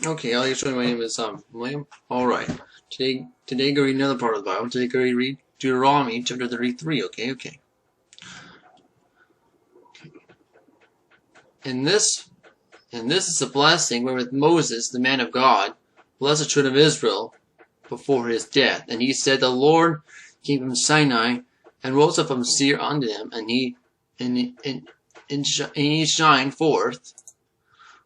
Okay, I'll show you. My name is William. Alright. Today go read another part of the Bible. Today go read Deuteronomy Chapter 33, okay. And this is the blessing wherewith Moses, the man of God, blessed the children of Israel before his death. And he said, The Lord gave him Sinai, and rose up from Seir unto him, and he shined forth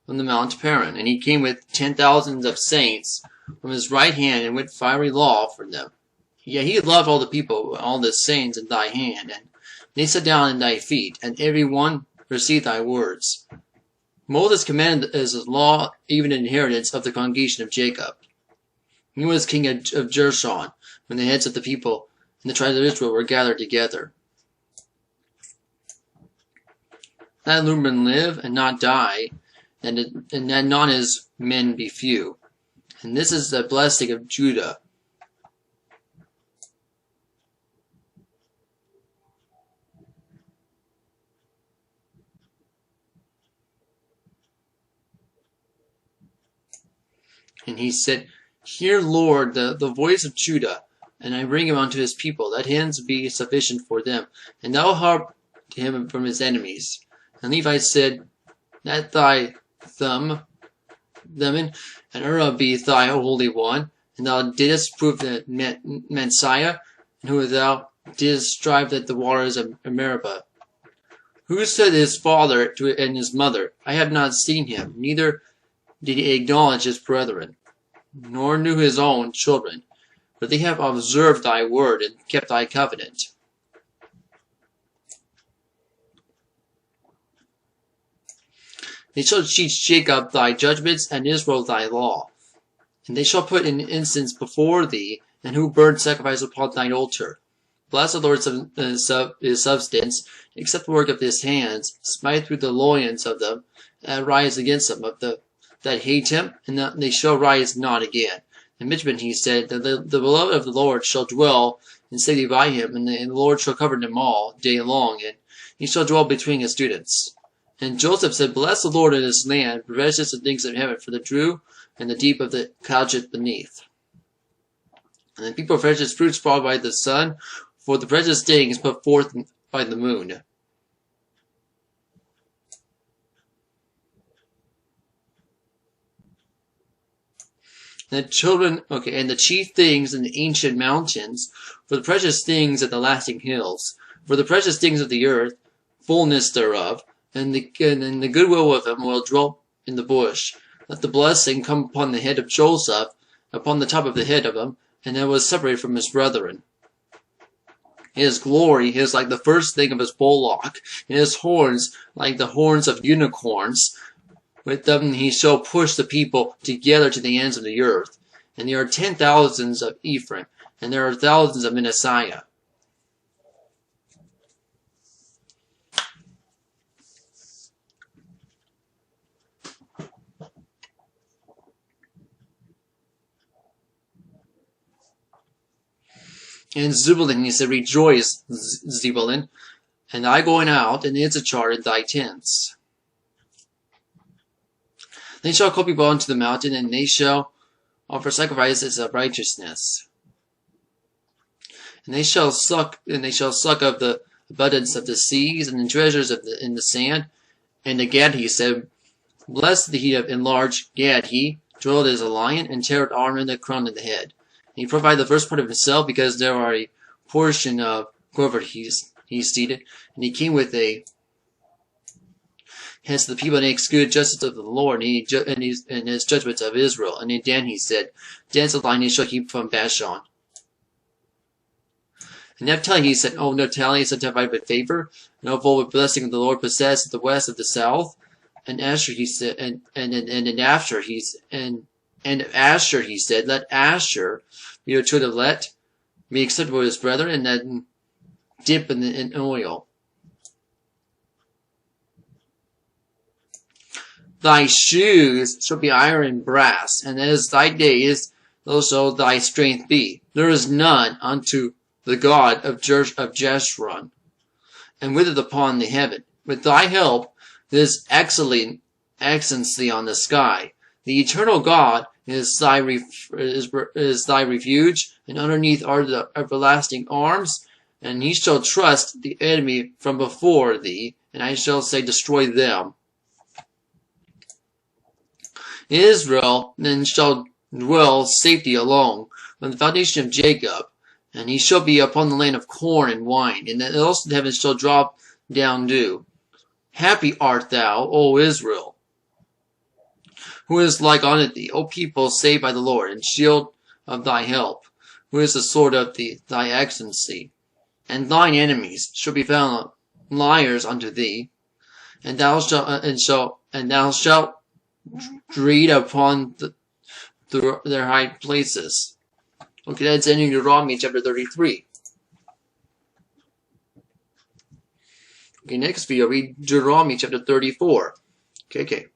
from the Mount Paran, and he came with 10,000s of saints from his right hand, and with fiery law for them. Yet he loved all the people, all the saints in thy hand, and they sat down in thy feet, and every one received thy words. Moses commanded as his law, even an inheritance of the congregation of Jacob. He was king of Jershon, when the heads of the people and the tribes of Israel were gathered together. Let Lumen live and not die, and that not his men be few. And this is the blessing of Judah. And he said, Hear, Lord, the voice of Judah, and I bring him unto his people. Let hands be sufficient for them, and thou harp to him from his enemies. And Levi said, Let thy Thummim and Urim be thy holy one, and thou didst prove the Messiah, and who thou didst strive at the waters of Meribah. Who said his father and his mother, I have not seen him, neither did he acknowledge his brethren, nor knew his own children, but they have observed thy word and kept thy covenant. They shall teach Jacob thy judgments, and Israel thy law. And they shall put an incense before thee, and who burn sacrifice upon thine altar. Bless the Lord his substance, accept the work of his hands, smite through the loins of them, and rise against them that hate him, and that they shall rise not again. And Benjamin he said, that the beloved of the Lord shall dwell in safety by him, and the Lord shall cover them all day long, and he shall dwell between his students. And Joseph said, Bless the Lord in his land, precious the things of heaven, for the dew and the deep of the coucheth beneath. And the people precious fruits brought by the sun, for the precious things put forth by the moon. And the chief things in the ancient mountains, for the precious things of the lasting hills, for the precious things of the earth, fullness thereof, and the goodwill of him will dwell in the bush. Let the blessing come upon the head of Joseph, upon the top of the head of him, and that was separated from his brethren. His glory is like the first thing of his bullock, and his horns like the horns of unicorns. With them he shall push the people together to the ends of the earth. And there are 10,000s of Ephraim, and there are thousands of Manasseh. And Zebulun, he said, Rejoice, Zebulun, and thy going out, and Issachar in thy tents. They shall call people unto the mountain, and they shall offer sacrifices of righteousness. And they shall suck of the abundance of the seas, and the treasures in the sand. And to Gad he said, Bless the enlarged Gad, he dwelled as a lion, and terror arm and the crown of the head. And he provided the first part of himself, because there are a portion of whoever he's seated. And he came with hence the people makes good justice of the Lord, and his judgments of Israel. And in Dan he said, Dan's the line he shall keep from Bashan. And Naphtali he said, O Naphtali is sanctified with favor, and of all with blessing of the Lord possessed the west of the south. And Asher he said, and Asher he said, Let Asher be your children, let be acceptable to his brethren, and then dip in oil. Thy shoes shall be iron and brass, and as thy days, so shall thy strength be. There is none unto the God of Jeshurun, and with it upon the heaven. With thy help, this excellency on the sky. The eternal God is thy refuge, and underneath are the everlasting arms. And he shall thrust the enemy from before thee, and I shall say, destroy them. Israel then shall dwell safety alone on the foundation of Jacob, and he shall be upon the land of corn and wine, and the also the heavens shall drop down dew. Happy art thou, O Israel, who is like unto thee, O people saved by the Lord, and shield of thy help, who is the sword of thy excellency. And thine enemies shall be found liars unto thee, and thou shalt tread upon their high places. Okay, that's ending Deuteronomy chapter 33. Okay, next video, read Deuteronomy chapter 34. Okay.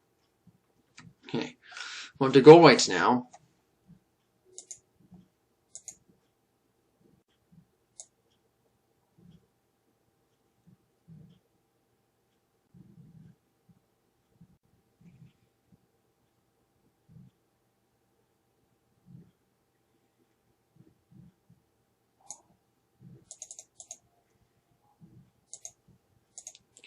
We'll have to go right now.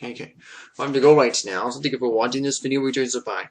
Okay. Well, I'm to go right now. So thank you for watching this video. Returns. Bye.